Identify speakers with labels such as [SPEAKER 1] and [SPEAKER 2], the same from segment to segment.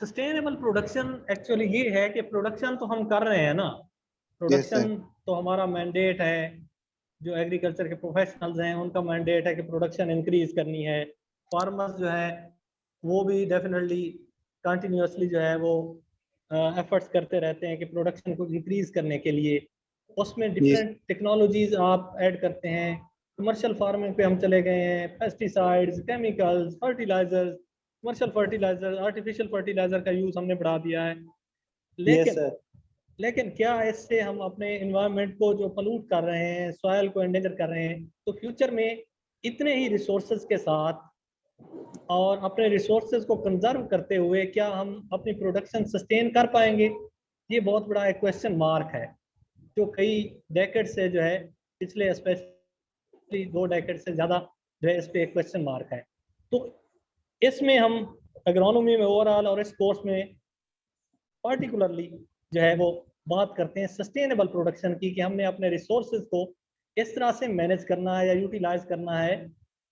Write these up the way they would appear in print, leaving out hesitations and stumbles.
[SPEAKER 1] Sustainable production actually ये है कि प्रोडक्शन तो हम कर रहे हैं ना,
[SPEAKER 2] Yes,
[SPEAKER 1] प्रोडक्शन
[SPEAKER 2] sir.
[SPEAKER 1] तो हमारा मैंडेट है, जो एग्रीकल्चर के प्रोफेशनल्स हैं उनका मैंडेट है कि प्रोडक्शन इंक्रीज करनी है। फार्मर्स जो है वो भी डेफिनेटली कंटिन्यूसली जो है वो एफर्ट्स करते रहते हैं कि प्रोडक्शन को इंक्रीज करने के लिए। उसमें
[SPEAKER 2] Yes.
[SPEAKER 1] डिफरेंट टेक्नोलॉजीज आप ऐड करते हैं। कमर्शियल फार्मिंग पे हम चले गए हैं, pesticides, chemicals, fertilisers, commercial fertiliser, artificial fertiliser का यूज हमने बढ़ा दिया है।
[SPEAKER 2] Yes,
[SPEAKER 1] लेकिन
[SPEAKER 2] sir.
[SPEAKER 1] लेकिन क्या इससे हम अपने इन्वायरमेंट को जो पोल्यूट कर रहे हैं, सॉइल को एंडेंजर कर रहे हैं? तो फ्यूचर में इतने ही रिसोर्सेज के साथ और अपने रिसोर्सेज को कंजर्व करते हुए क्या हम अपनी प्रोडक्शन सस्टेन कर पाएंगे? ये बहुत बड़ा एक क्वेश्चन मार्क है, जो कई डेकेड से जो है, पिछले स्पेशली 2 डेकेड से ज़्यादा जो है इस पे एक क्वेश्चन मार्क है। तो इसमें हम एग्रोनॉमी में ओवरऑल और इस कोर्स में पार्टिकुलरली जो है वो बात करते हैं सस्टेनेबल प्रोडक्शन की, कि हमने अपने रिसोर्सेज को इस तरह से मैनेज करना है या यूटिलाइज करना है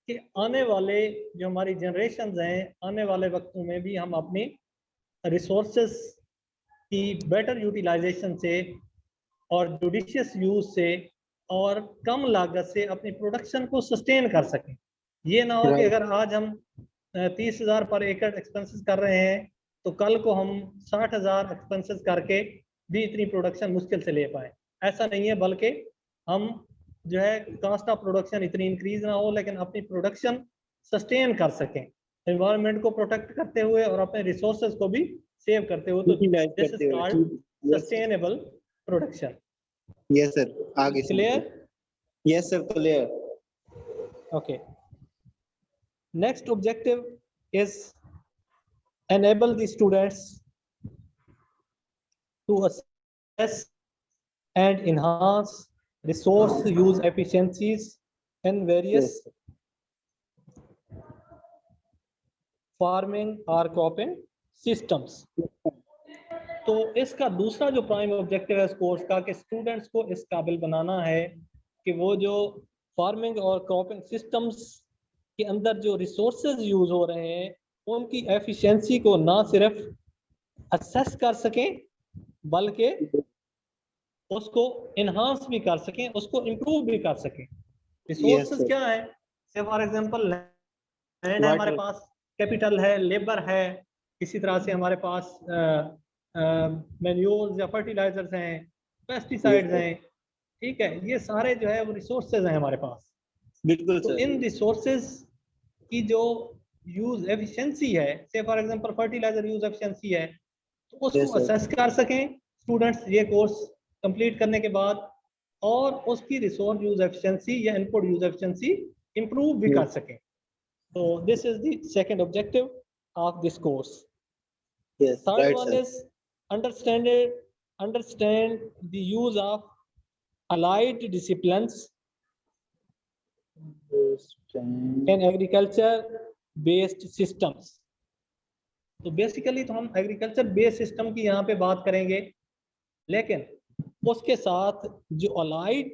[SPEAKER 1] कि आने वाले जो हमारी जनरेशन्स हैं, आने वाले वक्तों में भी हम अपनी रिसोर्सेज की बेटर यूटिलाइजेशन से और जुडिशियस यूज से और कम लागत से अपनी प्रोडक्शन को सस्टेन कर सकें। ये ना हो कि
[SPEAKER 2] Right.
[SPEAKER 1] अगर आज हम 30,000 पर एकड़ एक्सपेंसेस कर रहे हैं तो कल को हम 60,000 एक्सपेंसेस करके भी इतनी प्रोडक्शन मुश्किल से ले पाए। ऐसा नहीं है, बल्कि हम जो है कास्ट ऑफ प्रोडक्शन इतनी इंक्रीज ना हो लेकिन अपनी प्रोडक्शन सस्टेन कर सकें, एनवायरनमेंट को प्रोटेक्ट करते हुए और अपने रिसोर्सेज को भी सेव करते हुए। तो
[SPEAKER 2] Utilize
[SPEAKER 1] दिस इज
[SPEAKER 2] करते हुए
[SPEAKER 1] कॉल्ड
[SPEAKER 2] ठीक. Yes, sir.
[SPEAKER 1] Sustainable production.
[SPEAKER 2] Yes, sir. आगे
[SPEAKER 1] क्लियर?
[SPEAKER 2] समझिए. Yes, sir. Clear.
[SPEAKER 1] Okay. Next objective is enable the students to assess and enhance resource use efficiencies in various
[SPEAKER 2] Yes.
[SPEAKER 1] farming or cropping systems. तो इसका दूसरा जो prime objective है इस course का, कि स्टूडेंट्स को इस काबिल बनाना है कि वो जो फार्मिंग और क्रॉपिंग सिस्टम्स के अंदर जो रिसोर्सेज यूज हो रहे हैं उनकी एफिशिएंसी को ना सिर्फ असेस कर सकें बल्कि उसको इन्हांस भी कर सकें, उसको इम्प्रूव भी कर सकें।
[SPEAKER 2] Yes,
[SPEAKER 1] resources
[SPEAKER 2] sir.
[SPEAKER 1] क्या है? से फॉर एग्जांपल लैंड है हमारे
[SPEAKER 2] Water.
[SPEAKER 1] पास, कैपिटल है, लेबर है, इसी तरह से हमारे पास मैन्योर्स या फर्टिलाइजर्स हैं,
[SPEAKER 2] Yes,
[SPEAKER 1] पेस्टिसाइड्स
[SPEAKER 2] sir.
[SPEAKER 1] हैं, ठीक है, ये सारे जो है वो रिसोर्सेज हैं हमारे पास।
[SPEAKER 2] बिल्कुल
[SPEAKER 1] तो
[SPEAKER 2] सर.
[SPEAKER 1] इन रिसोर्सेज की जो यूज एफिशिएंसी है, say for example fertiliser use efficiency है, तो उसको
[SPEAKER 2] Yes, sir.
[SPEAKER 1] असेस कर सकें स्टूडेंट्स ये कोर्स कंप्लीट करने के बाद, और उसकी रिसोर्स यूज एफिशिएंसी या इनपुट यूज एफिशिएंसी इंप्रूव भी कर
[SPEAKER 2] Yes.
[SPEAKER 1] सकें। So this is the second objective of this course.
[SPEAKER 2] Yes.
[SPEAKER 1] Third
[SPEAKER 2] Right,
[SPEAKER 1] one
[SPEAKER 2] sir.
[SPEAKER 1] is understand the use of allied disciplines in agriculture based systems. तो basically तो हम agriculture based system की यहाँ पे बात करेंगे, लेकिन उसके साथ जो अलाइड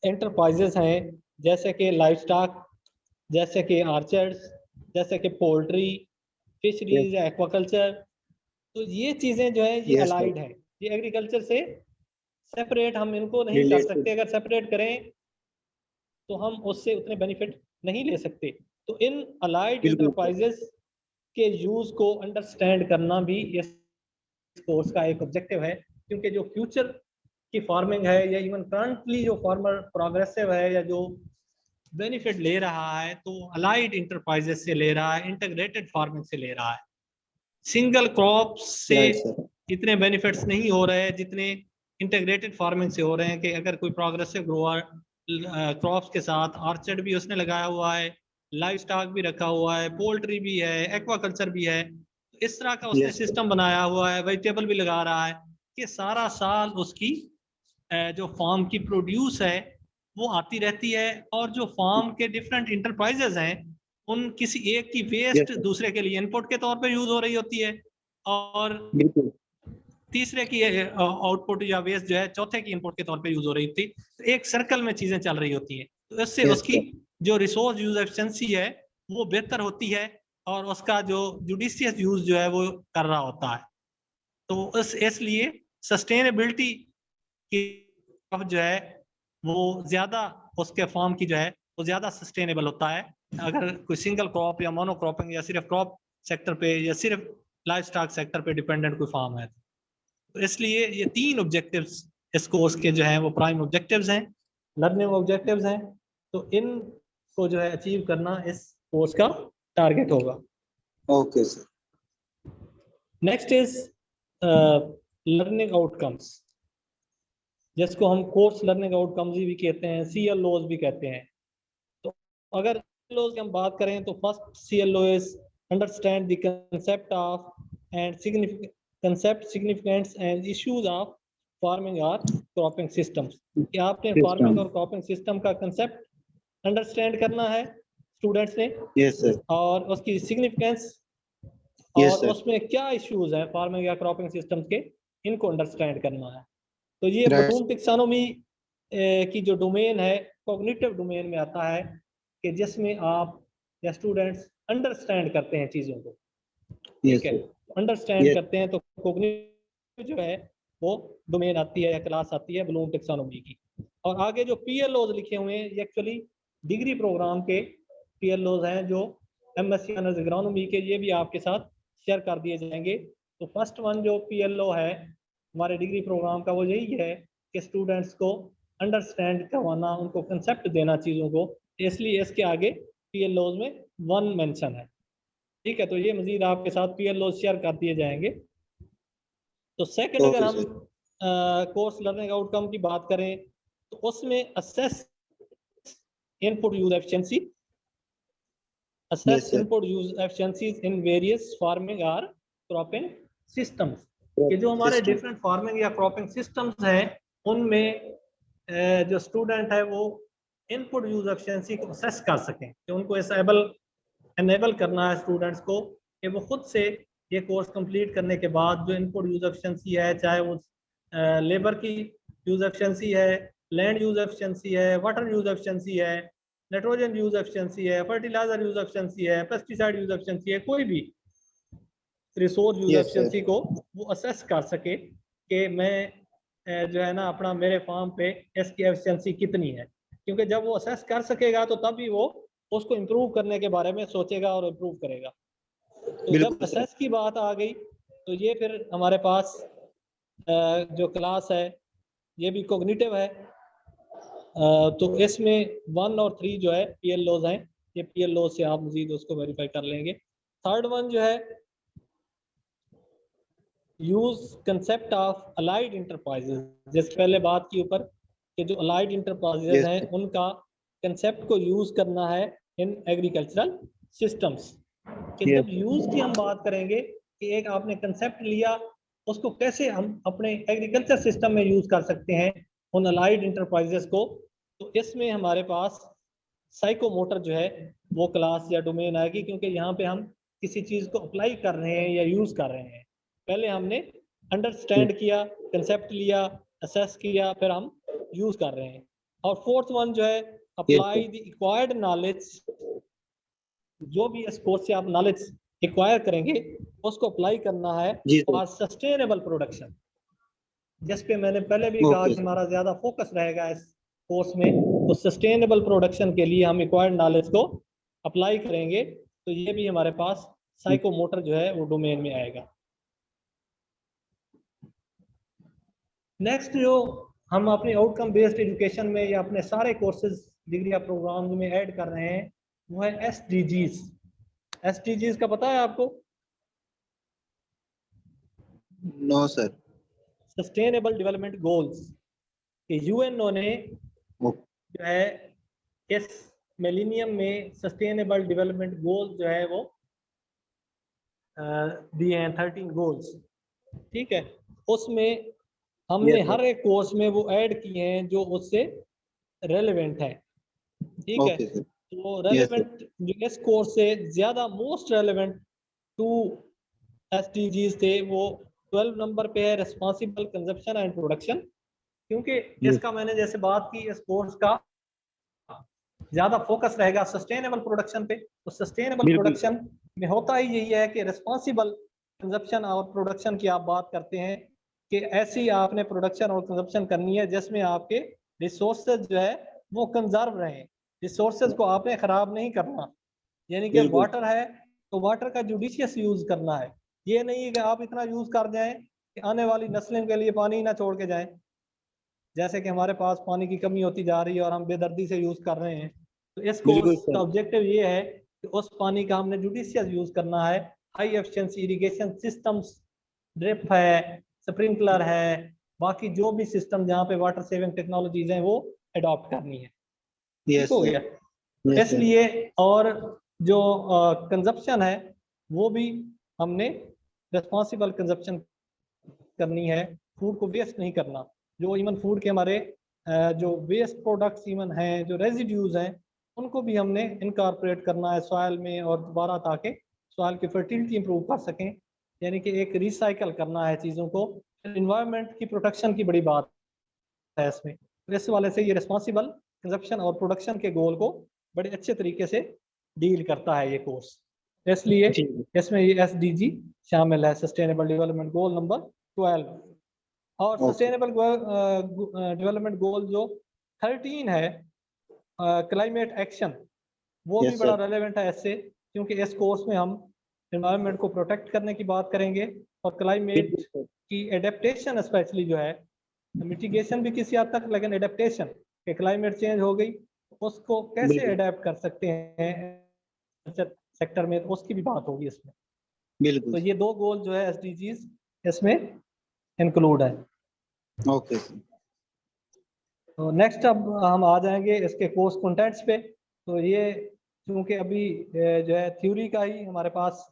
[SPEAKER 1] एंटरप्राइजेस हैं जैसे कि लाइफ स्टॉक, जैसे कि आर्चर्स, जैसे कि पोल्ट्री, फिशरीज या एक्वाकल्चर, तो ये चीज़ें जो है ये
[SPEAKER 2] Yes, sir.
[SPEAKER 1] अलाइड है, ये एग्रीकल्चर से सेपरेट हम इनको नहीं कर
[SPEAKER 2] Related.
[SPEAKER 1] सकते। अगर सेपरेट करें तो हम उससे उतने बेनिफिट नहीं ले सकते। तो इन अलाइड
[SPEAKER 2] बिल्कुल sir.
[SPEAKER 1] इंटरप्राइजेस के यूज को अंडरस्टैंड करना भी इस कोर्स का एक ऑब्जेक्टिव है, क्योंकि जो फ्यूचर की फार्मिंग है या इवन करंटली जो फार्मर प्रोग्रेसिव है या जो बेनिफिट ले रहा है, तो अलाइड इंटरप्राइजेस से ले रहा है, इंटीग्रेटेड फार्मिंग से ले रहा है। सिंगल क्रॉप से
[SPEAKER 2] Right, sir.
[SPEAKER 1] इतने बेनिफिट्स नहीं हो रहे हैं जितने इंटीग्रेटेड फार्मिंग से हो रहे हैं। कि अगर कोई प्रोग्रेसिव ग्रोअर क्रॉप्स के साथ आर्चर्ड भी उसने लगाया हुआ है, लाइव स्टॉक भी रखा हुआ है, पोल्ट्री भी है, एक्वाकल्चर भी है, इस तरह का उसने
[SPEAKER 2] Yes, sir.
[SPEAKER 1] सिस्टम बनाया हुआ है, वेजिटेबल भी लगा रहा है, कि सारा साल उसकी जो फार्म की प्रोड्यूस है वो आती रहती है, और जो फार्म के डिफरेंट इंटरप्राइजेज हैं उन किसी एक की
[SPEAKER 2] Yes,
[SPEAKER 1] वेस्ट
[SPEAKER 2] sir.
[SPEAKER 1] दूसरे के लिए इनपुट के तौर पे यूज हो रही होती है, और
[SPEAKER 2] बिल्कुल.
[SPEAKER 1] तीसरे की आउटपुट या वेस्ट जो है चौथे की इनपुट के तौर पे यूज हो रही थी। तो एक सर्कल में चीजें चल रही होती है, तो इससे
[SPEAKER 2] Yes,
[SPEAKER 1] उसकी
[SPEAKER 2] sir.
[SPEAKER 1] जो रिसोर्स यूज एफिशिएंसी है वो बेहतर होती है, और उसका जो जुडिशियस यूज जो है वो कर रहा होता है। तो इसलिए सस्टेनेबिलिटी की जो है वो ज्यादा, उसके फार्म की जो है वो ज्यादा सस्टेनेबल होता है अगर कोई सिंगल क्रॉप या मोनोक्रॉपिंग या सिर्फ क्रॉप सेक्टर पे या सिर्फ लाइफ स्टॉक सेक्टर पे डिपेंडेंट कोई फार्म है। तो इसलिए ये 3 ऑब्जेक्टिव्स इस कोर्स के जो हैं वो प्राइम ऑब्जेक्टिव्स हैं, लर्निंग ऑब्जेक्टिव्स हैं। तो इन को जो है अचीव करना इस कोर्स का टारगेट होगा।
[SPEAKER 2] Okay sir.
[SPEAKER 1] Next is learning outcomes, जिसको हम कोर्स लर्निंग आउटकम्स भी कहते हैं, CLOs भी कहते हैं। तो अगर CLOs की हम बात करें तो first CLO is understand the concept of and significance and issues of farming और क्रॉपिंग सिस्टम्स। कि आपने फार्मिंग और क्रॉपिंग सिस्टम का कंसेप्ट अंडरस्टैंड करना है स्टूडेंट्स ने।
[SPEAKER 2] Yes sir.
[SPEAKER 1] और उसकी सिग्निफिकेंस और उसमें क्या इश्यूज हैं फार्मिंग या क्रॉपिंग सिस्टम्स के, इनको अंडरस्टैंड करना है। तो ये ब्लूम टेक्सोनोमी की जो डोमेन है कॉग्निटिव डोमेन में आता है, कि जिसमें आप या स्टूडेंट्स अंडरस्टैंड करते हैं चीज़ों को। ठीक है, अंडरस्टैंड करते हैं तो कॉग्निटिव जो है वो डोमेन आती है या क्लास आती है ब्लूम टेक्सोनोमी की। और आगे जो PLOs लिखे हुए हैं ये एक्चुअली डिग्री प्रोग्राम के PLOs हैं, जो MSc ऑनर्स एग्रोनॉमी के, ये भी आपके साथ शेयर कर दिए जाएंगे। तो फर्स्ट वन जो PLO है हमारे डिग्री प्रोग्राम का वो यही है कि स्टूडेंट्स को अंडरस्टैंड करवाना, उनको कंसेप्ट देना चीज़ों को, इसलिए इसके आगे PLOs में 1 मेंशन है। ठीक है, तो ये मजीद आपके साथ PLOs शेयर कर दिए जाएंगे। तो सेकंड अगर हम कोर्स लर्निंग आउटकम की बात करें तो उसमें assess input use efficiency, assess input use efficiencies in various farming or cropping systems। कि जो हमारे डिफरेंट फार्मिंग या क्रॉपिंग सिस्टम्स हैं उनमें जो स्टूडेंट है वो इनपुट यूज एफिशिएंसी को असेस कर सकें, कि उनको एनेबल करना है स्टूडेंट्स को कि वो खुद से ये कोर्स कंप्लीट करने के बाद जो इनपुट यूज एफिशिएंसी है, चाहे वो लेबर की यूज एफिशिएंसी है, लैंड यूज एफिशिएंसी है, वाटर यूज एफिशिएंसी है, नाइट्रोजन यूज एफिशिएंसी है, फर्टिलाइजर यूज एफिशिएंसी है, पेस्टिसाइड यूज एफिशिएंसी है, कोई भी रिसोर्स यूज एफिशिएंसी को वो असेस कर सके कि मैं जो है ना अपना मेरे फार्म पे इसकी एफिशिएंसी कितनी है। क्योंकि जब वो असेस कर सकेगा तो तभी वो उसको इम्प्रूव करने के बारे में सोचेगा और इम्प्रूव करेगा। तो जब असेस की बात आ गई तो ये फिर हमारे पास जो क्लास है ये भी कॉग्निटिव है। तो इसमें 1 और 3 जो है PLOs हैं, ये PLO से आप मजीद उसको वेरीफाई कर लेंगे। थर्ड वन जो है use concept of allied enterprises, जैसे पहले बात की ऊपर कि जो अलाइड इंटरप्राइजेज हैं उनका कंसेप्ट को यूज करना है इन एग्रीकल्चरल सिस्टम्स। कि जब यूज की हम बात करेंगे कि एक आपने कंसेप्ट लिया, उसको कैसे हम अपने एग्रीकल्चर सिस्टम में यूज कर सकते हैं उन अलाइड इंटरप्राइजेस को। तो इसमें हमारे पास साइकोमोटर जो है वो क्लास या डोमेन आएगी, क्योंकि यहाँ पे हम किसी चीज़ को अप्लाई कर रहे हैं या यूज कर रहे हैं। पहले हमने अंडरस्टैंड किया, कंसेप्ट लिया, असेस किया, फिर हम यूज कर रहे हैं। और फोर्थ वन जो है अप्लाई द एक्वायर्ड नॉलेज, जो भी इस कोर्स से आप नॉलेज एक्वायर करेंगे उसको अप्लाई करना है और सस्टेनेबल प्रोडक्शन, जिस पे मैंने पहले भी कहा कि हमारा ज्यादा फोकस रहेगा इस कोर्स में। तो सस्टेनेबल प्रोडक्शन के लिए हम एक्वायर्ड नॉलेज को अप्लाई करेंगे। तो ये भी हमारे पास साइकोमोटर जो है वो डोमेन में आएगा। नेक्स्ट जो हम अपने आउटकम बेस्ड एजुकेशन में या अपने सारे कोर्सेज डिग्री या प्रोग्राम में ऐड कर रहे हैं वो है SDGs। SDGs का पता है आपको?
[SPEAKER 2] No sir.
[SPEAKER 1] Sustainable development goals. UN ने जो है इस मिलेनियम में सस्टेनेबल डेवलपमेंट गोल्स जो है वो दिए हैं 13 गोल्स। ठीक है, उसमें हमने हर एक कोर्स में वो ऐड किए हैं जो उससे रेलेवेंट है। ठीक है, तो रेलेवेंट जो इस कोर्स से ज्यादा मोस्ट रेलेवेंट 2 SDGs थे वो 12 नंबर पे है रिस्पॉन्सिबल कंजप्शन एंड प्रोडक्शन। क्योंकि इसका मैंने जैसे बात की इस कोर्स का ज्यादा फोकस रहेगा सस्टेनेबल प्रोडक्शन पे। तो सस्टेनेबल प्रोडक्शन में होता ही यही है कि रिस्पॉन्सिबल कंजप्शन और प्रोडक्शन की आप बात करते हैं कि ऐसी आपने प्रोडक्शन और कंजप्शन करनी है जिसमें आपके रिसोर्सेज जो है वो कंजर्व रहें, रिसोर्सेज को आपने ख़राब नहीं करना। यानी कि
[SPEAKER 2] बिल्कुल
[SPEAKER 1] वाटर है तो वाटर का जुडिशियस यूज़ करना है। ये नहीं है कि आप इतना यूज़ कर जाएं कि आने वाली नस्लों के लिए पानी ना छोड़ के जाएं, जैसे कि हमारे पास पानी की कमी होती जा रही है और हम बेदर्दी से यूज़ कर रहे हैं। तो इस
[SPEAKER 2] बिल्कुल
[SPEAKER 1] कोर्स का
[SPEAKER 2] सर।
[SPEAKER 1] ऑब्जेक्टिव ये है कि उस पानी का हमने जुडिशियस यूज़ करना है। High efficiency irrigation systems, drip है, स्प्रिंकलर है, बाकी जो भी सिस्टम जहाँ पे वाटर सेविंग टेक्नोलॉजीज हैं वो अडॉप्ट करनी है। ठीक
[SPEAKER 2] यस
[SPEAKER 1] हो
[SPEAKER 2] सर।
[SPEAKER 1] गया।
[SPEAKER 2] Yes sir.
[SPEAKER 1] इसलिए और जो कंजप्शन है वो भी हमने रिस्पॉन्सिबल कंजप्शन करनी है, फूड को वेस्ट नहीं करना। जो इवन फूड के हमारे जो वेस्ट प्रोडक्ट्स इवन हैं, जो रेजिड्यूज हैं, उनको भी हमने इनकॉर्पोरेट करना है सॉइल में और दोबारा, ताकि सॉइल की फर्टिलिटी इंप्रूव कर सकें। यानी कि एक रिसाइकल करना है चीज़ों को। इन्वायरमेंट की प्रोटेक्शन की बड़ी बात है इसमें। तो इस वाले से ये रिस्पॉन्सिबल कंजप्शन और प्रोडक्शन के गोल को बड़े अच्छे तरीके से डील करता है ये कोर्स। इसलिए
[SPEAKER 2] ठीक
[SPEAKER 1] इसमें ये SDG शामिल है, सस्टेनेबल डेवलपमेंट गोल नंबर 12। और
[SPEAKER 2] है। ओके।
[SPEAKER 1] सस्टेनेबल डेवलपमेंट गोल जो 13 है, क्लाइमेट एक्शन, वो भी
[SPEAKER 2] यस
[SPEAKER 1] बड़ा
[SPEAKER 2] सर।
[SPEAKER 1] रेलेवेंट है इससे, क्योंकि इस कोर्स में हम एनवायरनमेंट को प्रोटेक्ट करने की बात करेंगे और क्लाइमेट
[SPEAKER 2] बिल्कुल सर।
[SPEAKER 1] की एडेप्टेशन स्पेशली जो है, मिटिगेशन भी किसी हद तक, लेकिन एडेप्टेशन के क्लाइमेट चेंज हो गई, उसको कैसे
[SPEAKER 2] बिल्कुल
[SPEAKER 1] अडेप्ट कर सकते हैं सेक्टर में, तो उसकी भी बात होगी इसमें।
[SPEAKER 2] बिल्कुल
[SPEAKER 1] तो
[SPEAKER 2] सर।
[SPEAKER 1] ये दो गोल जो है SDGs इसमें इंक्लूड है।
[SPEAKER 2] Okay sir.
[SPEAKER 1] तो नेक्स्ट अब हम आ जाएंगे इसके कोर्स कंटेंट्स पे। तो ये क्योंकि अभी जो है थ्योरी का ही हमारे पास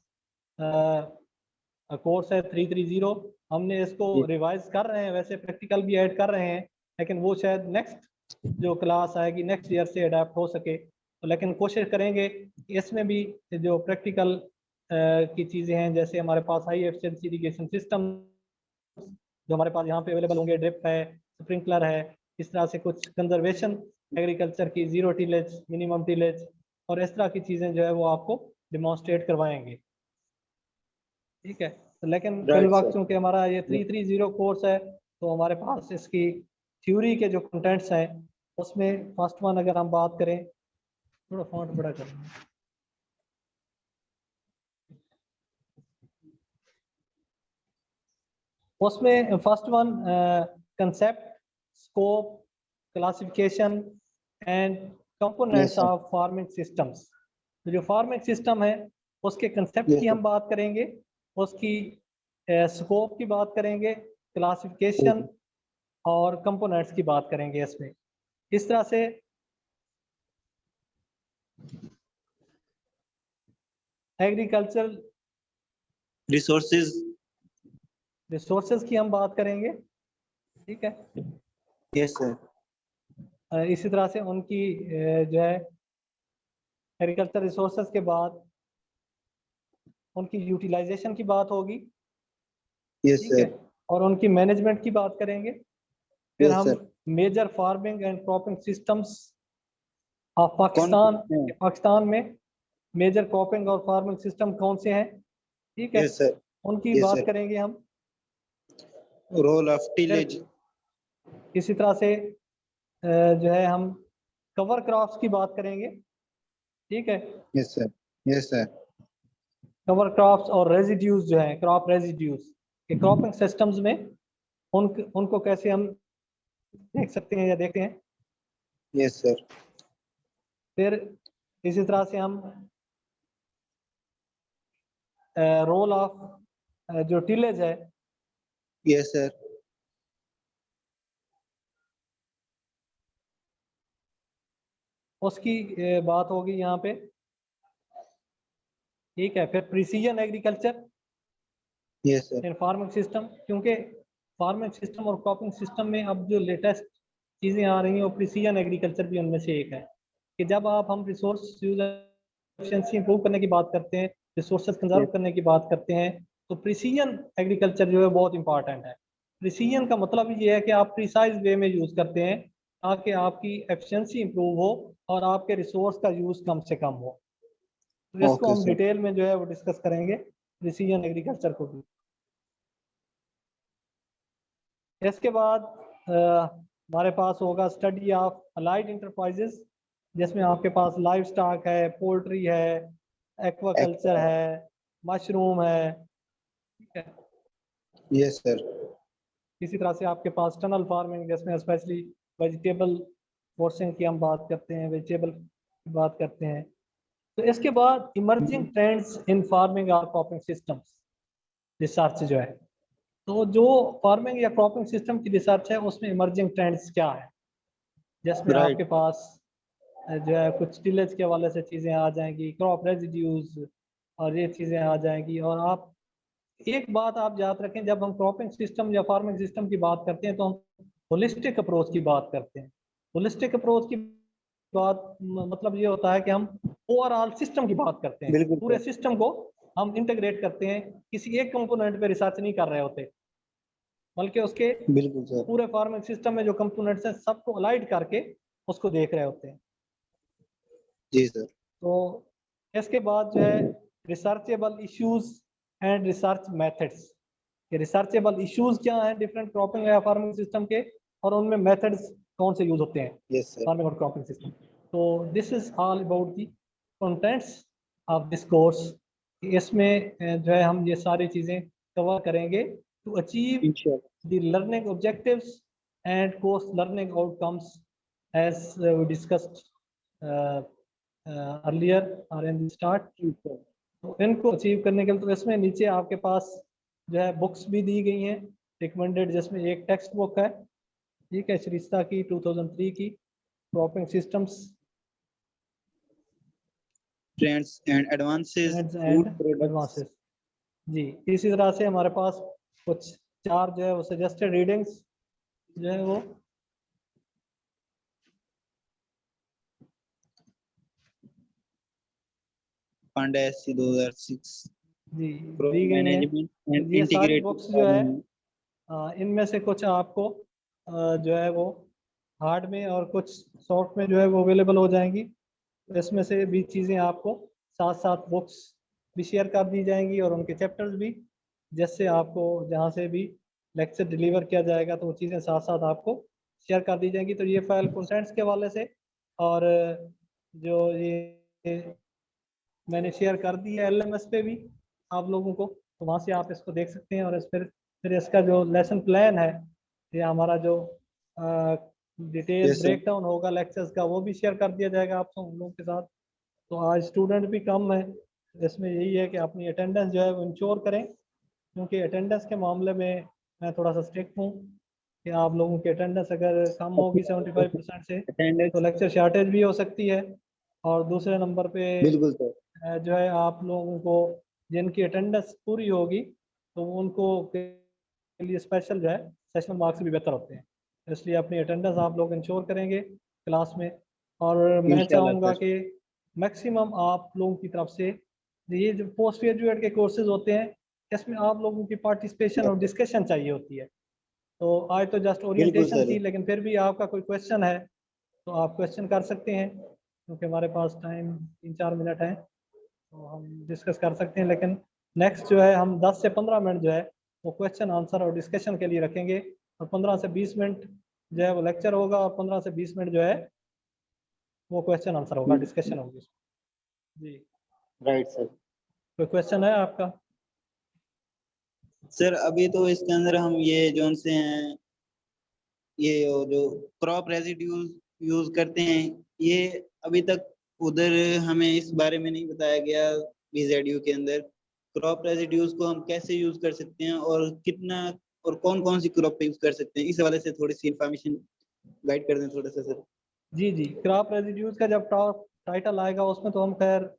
[SPEAKER 1] कोर्स है 330, हमने इसको रिवाइज कर रहे हैं, वैसे प्रैक्टिकल भी ऐड कर रहे हैं, लेकिन वो शायद नेक्स्ट जो क्लास आएगी नेक्स्ट ईयर से अडेप्ट हो सके। तो लेकिन कोशिश करेंगे कि इसमें भी जो प्रैक्टिकल की चीज़ें हैं, जैसे हमारे पास हाई एफिशिएंसी इरिगेशन सिस्टम जो हमारे पास यहाँ पे अवेलेबल होंगे, ड्रिप है, स्प्रिंकलर है, इस तरह से कुछ कंजर्वेशन एग्रीकल्चर की, जीरो टिलेज, मिनिमम टिलेज और इस तरह की चीज़ें जो है वो आपको डिमॉन्स्ट्रेट करवाएंगे। ठीक है। तो लेकिन फिल
[SPEAKER 2] राइट
[SPEAKER 1] वक्त
[SPEAKER 2] सर।
[SPEAKER 1] चूँकि हमारा ये 330 कोर्स है, तो हमारे पास इसकी थ्योरी के जो कंटेंट्स हैं उसमें फर्स्ट वन अगर हम बात करें, थोड़ा फॉन्ट बड़ा करें, उसमें first one concept, scope, classification and
[SPEAKER 2] yes
[SPEAKER 1] components
[SPEAKER 2] sir.
[SPEAKER 1] Of farming systems. तो जो फार्मिंग सिस्टम है उसके कंसेप्ट
[SPEAKER 2] यस
[SPEAKER 1] की
[SPEAKER 2] सर।
[SPEAKER 1] हम बात करेंगे, उसकी स्कोप की बात करेंगे, क्लासिफिकेशन और कंपोनेंट्स की बात करेंगे इसमें। इस तरह से एग्रीकल्चर
[SPEAKER 2] रिसोर्सेज।
[SPEAKER 1] रिसोर्सेज की हम बात करेंगे। ठीक है।
[SPEAKER 2] Yes sir.
[SPEAKER 1] इसी तरह से उनकी जो है एग्रीकल्चर रिसोर्सेज के बाद उनकी यूटिलाइजेशन की बात होगी।
[SPEAKER 2] यस
[SPEAKER 1] ठीक है।
[SPEAKER 2] सर।
[SPEAKER 1] और उनकी मैनेजमेंट की बात करेंगे। फिर
[SPEAKER 2] यस
[SPEAKER 1] हम
[SPEAKER 2] sir.
[SPEAKER 1] Major farming and cropping systems of
[SPEAKER 2] कौन
[SPEAKER 1] पाकिस्तान,
[SPEAKER 2] कौन है?
[SPEAKER 1] पाकिस्तान में मेजर क्रॉपिंग और फार्मिंग सिस्टम कौन से हैं, ठीक है,
[SPEAKER 2] यस सर।
[SPEAKER 1] उनकी
[SPEAKER 2] यस
[SPEAKER 1] बात
[SPEAKER 2] सर।
[SPEAKER 1] करेंगे हम।
[SPEAKER 2] रोल ऑफ
[SPEAKER 1] फिर
[SPEAKER 2] टिलेज।
[SPEAKER 1] इसी तरह से जो है हम कवर क्रॉप्स की बात करेंगे। ठीक है।
[SPEAKER 2] Yes sir. Yes sir.
[SPEAKER 1] Cover crops और रेजिड्यूज जो है, क्रॉप रेजिड्यूज के क्रॉपिंग सिस्टम्स में उनको कैसे हम देख सकते हैं या देखते हैं।
[SPEAKER 2] Yes sir.
[SPEAKER 1] फिर इसी तरह से हम रोल ऑफ जो टिलेज है
[SPEAKER 2] यस सर।
[SPEAKER 1] उसकी बात होगी यहाँ पे। ठीक है। फिर प्रिसीजन एग्रीकल्चर
[SPEAKER 2] यस सर।
[SPEAKER 1] इन फार्मिंग सिस्टम, क्योंकि फार्मिंग सिस्टम और क्रॉपिंग सिस्टम में अब जो लेटेस्ट चीज़ें आ रही हैं वो प्रिसीजन एग्रीकल्चर भी उनमें से एक है, कि जब हम रिसोर्स यूज एफिशिएंसी इंप्रूव करने की बात करते हैं, रिसोर्सेज कंजर्व करने की बात करते हैं, तो प्रिसीजन एग्रीकल्चर जो है बहुत इंपॉर्टेंट है। प्रिसीजन का मतलब ये है कि आप प्रिसाइज वे में यूज़ करते हैं ताकि आपकी एफिशिएंसी इंप्रूव हो और आपके रिसोर्स का यूज़ कम से कम हो। तो इसको
[SPEAKER 2] Okay,
[SPEAKER 1] हम
[SPEAKER 2] sir.
[SPEAKER 1] डिटेल में जो है वो डिस्कस करेंगे प्रिसीजन एग्रीकल्चर को भी। इसके बाद हमारे पास होगा स्टडी ऑफ अलाइड इंटरप्राइजेस, जिसमें आपके पास लाइव स्टॉक है, पोल्ट्री है, एक्वाकल्चर है, मशरूम है, ठीक है।
[SPEAKER 2] Yes, sir.
[SPEAKER 1] इसी तरह से आपके पास टनल फार्मिंग, जिसमें स्पेशली वेजिटेबल सोर्सिंग की हम बात करते हैं, वेजिटेबल की बात करते हैं। तो इसके बाद इमर्जिंग ट्रेंड्स इन फार्मिंग और क्रॉपिंग सिस्टम्स रिसर्च जो है, तो जो फार्मिंग या क्रॉपिंग सिस्टम की रिसर्च है उसमें इमर्जिंग ट्रेंड्स क्या है, जिसमें
[SPEAKER 2] Right.
[SPEAKER 1] आपके पास जो है कुछ टिलेज के हवाले से चीज़ें आ जाएंगी, क्रॉप रेजिड्यूज और ये चीज़ें आ जाएंगी। और आप एक बात आप याद रखें, जब हम क्रॉपिंग सिस्टम या फार्मिंग सिस्टम की बात करते हैं तो हम होलिस्टिक अप्रोच की बात करते हैं। होलिस्टिक अप्रोच की बात मतलब ये होता है कि हम ओवरऑल सिस्टम की बात करते हैं,
[SPEAKER 2] बिल्कुल
[SPEAKER 1] पूरे
[SPEAKER 2] सर।
[SPEAKER 1] सिस्टम को हम इंटीग्रेट करते हैं, किसी एक कंपोनेंट पे रिसर्च नहीं कर रहे होते, बल्कि उसके
[SPEAKER 2] बिल्कुल सर।
[SPEAKER 1] पूरे फार्मिंग सिस्टम में जो कंपोनेंट्स हैं सबको अलाइड करके उसको देख रहे होते हैं।
[SPEAKER 2] जी सर।
[SPEAKER 1] तो इसके बाद जो है researchable issues and research methods, कि रिसर्चेबल इश्यूज क्या हैं डिफरेंट क्रॉपिंग या फार्मिंग सिस्टम के, और उनमें मेथड्स कौन से यूज होते हैं
[SPEAKER 2] यस सर।
[SPEAKER 1] फार्मिंग और क्रॉपिंग सिस्टम। तो this is all about the contents of this course. इसमें जो है हम ये सारी चीज़ें कवर करेंगे टू अचीव
[SPEAKER 2] इंशाल्लाह।
[SPEAKER 1] The learning objectives and course learning outcomes as we discussed earlier और इन स्टार्ट। तो इनको अचीव करने के लिए तो इसमें नीचे आपके पास जो है बुक्स भी दी गई हैं रिकमेंडेड, जिसमें एक टेक्स्ट बुक है, ठीक है, श्रीस्ता की 2003 की cropping systems
[SPEAKER 2] trends and advances
[SPEAKER 1] and
[SPEAKER 2] food products.
[SPEAKER 1] Advances. जी, इसी तरह से हमारे पास कुछ चार जो है वो सजेस्टेड रीडिंग्स जो है वो
[SPEAKER 2] पांडा एससी 2006
[SPEAKER 1] जी
[SPEAKER 2] क्रॉप
[SPEAKER 1] दी गई हैं।
[SPEAKER 2] मैनेजमेंट एंड
[SPEAKER 1] ये सारी
[SPEAKER 2] इंटीग्रेटेड
[SPEAKER 1] बुक्स जो है
[SPEAKER 2] फार्मिंग।
[SPEAKER 1] इनमें से कुछ आपको जो है वो हार्ड में और कुछ सॉफ्ट में जो है वो अवेलेबल हो जाएंगी। इसमें से भी चीज़ें आपको साथ साथ बुक्स भी शेयर कर दी जाएंगी और उनके चैप्टर्स भी, जिससे आपको जहाँ से भी लेक्चर डिलीवर किया जाएगा तो वो चीज़ें साथ साथ आपको शेयर कर दी जाएंगी। तो ये फाइल कंटेंट्स के हवाले से, और जो ये मैंने शेयर कर दी है LMS पे भी आप लोगों को, तो वहाँ से आप इसको देख सकते हैं। और फिर इसका जो लेसन प्लान है, ये हमारा जो detail
[SPEAKER 2] yes sir.
[SPEAKER 1] Break down होगा लेक्चर्स का, वो भी शेयर कर दिया जाएगा आप सब लोगों के साथ। तो आज स्टूडेंट भी कम है, इसमें यही है कि अपनी अटेंडेंस जो है वो इंश्योर करें, क्योंकि अटेंडेंस के मामले में मैं थोड़ा सा स्ट्रिक्ट हूँ कि आप लोगों की अटेंडेंस अगर कम होगी 75% से तो
[SPEAKER 2] अटेंडेंस।
[SPEAKER 1] लेक्चर शॉर्टेज भी हो सकती है। और दूसरे नंबर पे
[SPEAKER 2] बिल्कुल सर।
[SPEAKER 1] जो है आप लोगों को जिनकी अटेंडेंस पूरी होगी तो उनको के लिए स्पेशल जो है सेशनल मार्क्स भी बेहतर होते हैं, इसलिए अपनी अटेंडेंस आप लोग इंश्योर करेंगे क्लास में। और मैं
[SPEAKER 2] इंशाल्लाह
[SPEAKER 1] चाहूँगा
[SPEAKER 2] सर।
[SPEAKER 1] कि मैक्सिमम आप लोगों की तरफ से ये जो पोस्ट ग्रेजुएट के कोर्सेज होते हैं इसमें आप लोगों की पार्टिसिपेशन और डिस्कशन चाहिए होती है। तो आज तो जस्ट
[SPEAKER 2] बिल्कुल
[SPEAKER 1] ओरिएंटेशन
[SPEAKER 2] सर।
[SPEAKER 1] थी, लेकिन फिर भी आपका कोई क्वेश्चन है तो आप क्वेश्चन कर सकते हैं, क्योंकि हमारे पास टाइम 3-4 मिनट है तो हम डिस्कस कर सकते हैं। लेकिन नेक्स्ट जो है हम 10 से 15 मिनट जो है वो क्वेश्चन आंसर और डिस्कशन के लिए रखेंगे, और 15 से 20 मिनट जो है वो लेक्चर होगा, और 15 से 20 मिनट जो है वो क्वेश्चन आंसर होगा, डिस्कशन होगी। जी,
[SPEAKER 2] राइट सर।
[SPEAKER 1] कोई क्वेश्चन है आपका?
[SPEAKER 2] सर अभी तो इसके अंदर हम ये जोन से हैं, ये जो क्रॉप रेजिड्यूज यूज करते हैं, ये अभी तक उधर हमें इस बारे में नहीं बताया गया। बीजेडयू के अंदर क्रॉप रेजिड्यूज को हम कैसे यूज कर सकते हैं और कितना और कौन कौन सी क्रॉप पे यूज कर सकते हैं, इस हवाले से थोड़ी सी इंफॉर्मेशन गाइड कर दें थोड़ा सा सर।
[SPEAKER 1] जी जी, क्रॉप रेजिड्यूज का जब टॉप टाइटल आएगा उसमें तो हम खैर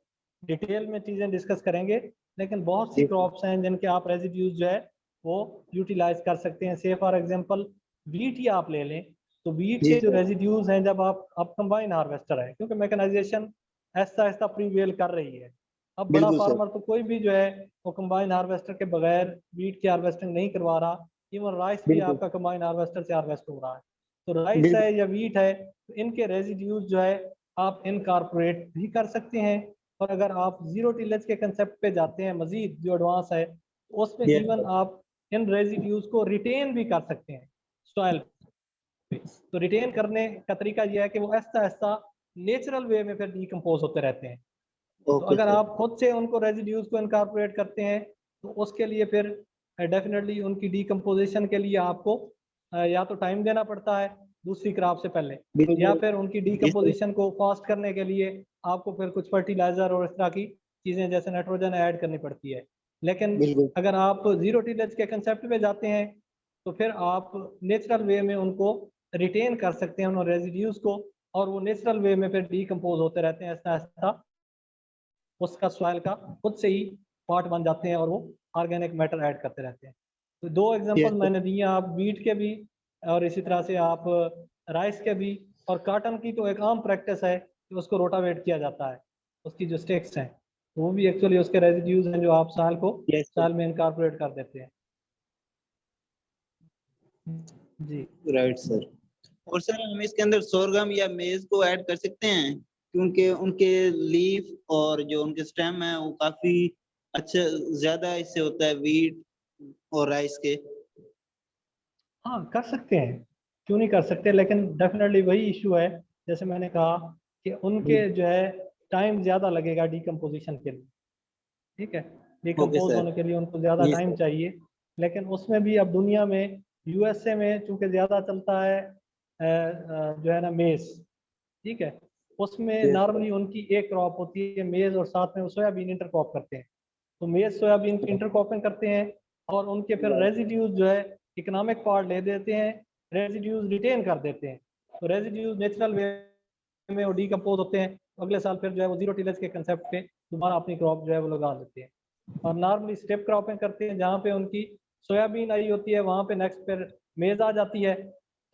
[SPEAKER 1] डिटेल में चीज़ें डिस्कस करेंगे, लेकिन बहुत सी
[SPEAKER 2] जी
[SPEAKER 1] क्रॉप्स हैं जिनके आप रेजिड्यूज जो है वो यूटिलाइज कर सकते हैं। से फॉर एग्जांपल वीट ही आप ले लें, तो वीट
[SPEAKER 2] जी
[SPEAKER 1] के जो
[SPEAKER 2] सर।
[SPEAKER 1] रेजिड्यूज हैं, जब आप कंबाइन हार्वेस्टर है, क्योंकि मैकेनाइजेशन ऐसा ऐसा प्रीवेल कर रही है, अब बड़ा
[SPEAKER 2] बिल्कुल सर।
[SPEAKER 1] फार्मर तो कोई भी जो है वो कंबाइन हार्वेस्टर के बगैर वीट की हार्वेस्टिंग नहीं करवा रहा। इवन राइस भी
[SPEAKER 2] बिल्कुल
[SPEAKER 1] आपका कंबाइन हार्वेस्टर से हार्वेस्ट हो रहा है। तो राइस
[SPEAKER 2] बिल्कुल।
[SPEAKER 1] है या वीट है, तो इनके रेजिड्यूज जो है आप इनकॉर्पोरेट भी कर सकते हैं और अगर आप जीरो टिलेज के कंसेप्ट पे जाते हैं मजीद जो एडवांस है, तो उसमें
[SPEAKER 2] Yes,
[SPEAKER 1] इवन
[SPEAKER 2] sir.
[SPEAKER 1] आप इन रेजिड्यूज को रिटेन भी कर सकते हैं सॉइल पे। तो रिटेन करने का तरीका यह है कि वो ऐसा ऐसा नेचुरल वे में फिर डिकम्पोज होते रहते हैं। तो
[SPEAKER 2] Okay,
[SPEAKER 1] अगर
[SPEAKER 2] sir.
[SPEAKER 1] आप खुद से उनको रेजिड्यूज को इनकॉर्पोरेट करते हैं तो उसके लिए फिर डेफिनेटली उनकी डिकम्पोजिशन के लिए आपको या तो टाइम देना पड़ता है दूसरी क्रॉप से पहले, या
[SPEAKER 2] बिल्कुल।
[SPEAKER 1] फिर उनकी
[SPEAKER 2] जी सर।
[SPEAKER 1] डिकम्पोजिशन को फास्ट करने के लिए आपको फिर कुछ फर्टिलाइजर और इस तरह की चीज़ें जैसे नाइट्रोजन ऐड करनी पड़ती है। लेकिन
[SPEAKER 2] बिल्कुल।
[SPEAKER 1] अगर आप जीरो टिलेज के कंसेप्ट पे जाते हैं तो फिर आप नेचुरल वे में उनको रिटेन कर सकते हैं उन रेजिड्यूज को, और वो नेचुरल वे में फिर डिकम्पोज होते रहते हैं ऐसा ऐसा, उसका सॉइल का खुद से ही पार्ट बन जाते हैं और वो ऑर्गेनिक मैटर ऐड करते रहते हैं। तो दो एग्जांपल
[SPEAKER 2] Yes, sir.
[SPEAKER 1] मैंने दिए, आप बीट के भी और इसी तरह से आप राइस के भी। और काटन की तो एक आम प्रैक्टिस है कि उसको रोटावेट किया जाता है, उसकी जो स्टेक्स हैं वो भी एक्चुअली उसके रेजिड्यूज हैं जो आप साल को
[SPEAKER 2] Yes, sir.
[SPEAKER 1] साल में इनकॉर्पोरेट कर देते हैं। जी
[SPEAKER 2] राइट सर। और सर हम इसके अंदर सोरगम या मेज को ऐड कर सकते हैं, क्योंकि उनके लीफ और जो उनके स्टेम है वो काफी अच्छा ज्यादा इससे होता है वीट और राइस के।
[SPEAKER 1] हाँ कर सकते हैं, क्यों नहीं कर सकते, लेकिन डेफिनेटली वही इशू है जैसे मैंने कहा कि उनके जो है टाइम ज़्यादा लगेगा डिकम्पोजिशन के लिए। ठीक है,
[SPEAKER 2] ओके
[SPEAKER 1] डिकम्पोज
[SPEAKER 2] सर।
[SPEAKER 1] होने के लिए उनको ज़्यादा
[SPEAKER 2] जी
[SPEAKER 1] टाइम
[SPEAKER 2] सर।
[SPEAKER 1] चाहिए। लेकिन उसमें भी अब दुनिया में यूएसए में चूँकि ज़्यादा चलता है जो है ना मेज, ठीक है, उसमें
[SPEAKER 2] Yes, sir.
[SPEAKER 1] नॉर्मली उनकी एक क्रॉप होती है मेज और साथ में वो सोयाबीन इंटरक्रॉप करते हैं। तो मेज सोयाबीन की इंटरक्रॉपिंग करते हैं और उनके फिर रेजिड्यूज जो है इकोनॉमिक पार्ट ले देते हैं, रेजिड्यूज रिटेन कर देते हैं। तो रेजिड्यूज नेचुरल वे में वो डिकम्पोज होते हैं, अगले साल फिर जो है वो जीरो टिलेज के कंसेप्ट पे दोबारा अपनी क्रॉप जो है वो लगा देते हैं। और नॉर्मली स्टेप क्रॉपिंग करते हैं, जहाँ पे उनकी सोयाबीन आई होती है वहाँ पे नेक्स्ट फिर मेज आ जाती है,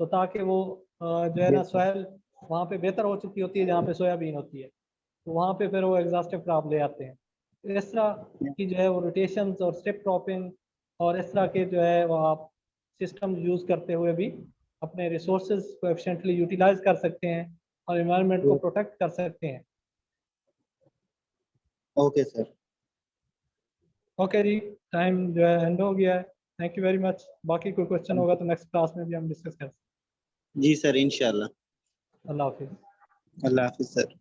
[SPEAKER 1] तो ताकि वो जो है ना
[SPEAKER 2] Yes, sir.
[SPEAKER 1] सॉयल वहाँ पे बेहतर हो चुकी होती है जहाँ पे सोयाबीन होती है, तो वहाँ पे फिर वो एग्जॉस्टिव क्रॉप ले आते हैं। तो इस तरह की जो है वो रोटेशन और स्टेप क्रॉपिंग और इस तरह के जो है वो आप सिस्टम यूज़ करते हुए भी अपने रिसोर्सेज को एफिशिएंटली यूटिलाइज कर सकते हैं और एनवायरनमेंट को
[SPEAKER 2] Yes.
[SPEAKER 1] प्रोटेक्ट कर सकते हैं।
[SPEAKER 2] Okay sir.
[SPEAKER 1] ओके जी, टाइम जो है एंड हो गया है। Thank you very much. बाकी कोई क्वेश्चन होगा तो नेक्स्ट क्लास में भी हम डिस्कस कर सकते
[SPEAKER 2] जी सर, इंशाल्लाह।
[SPEAKER 1] हैं। अल्लाह हाफिज़।
[SPEAKER 2] अल्लाह हाफिज सर।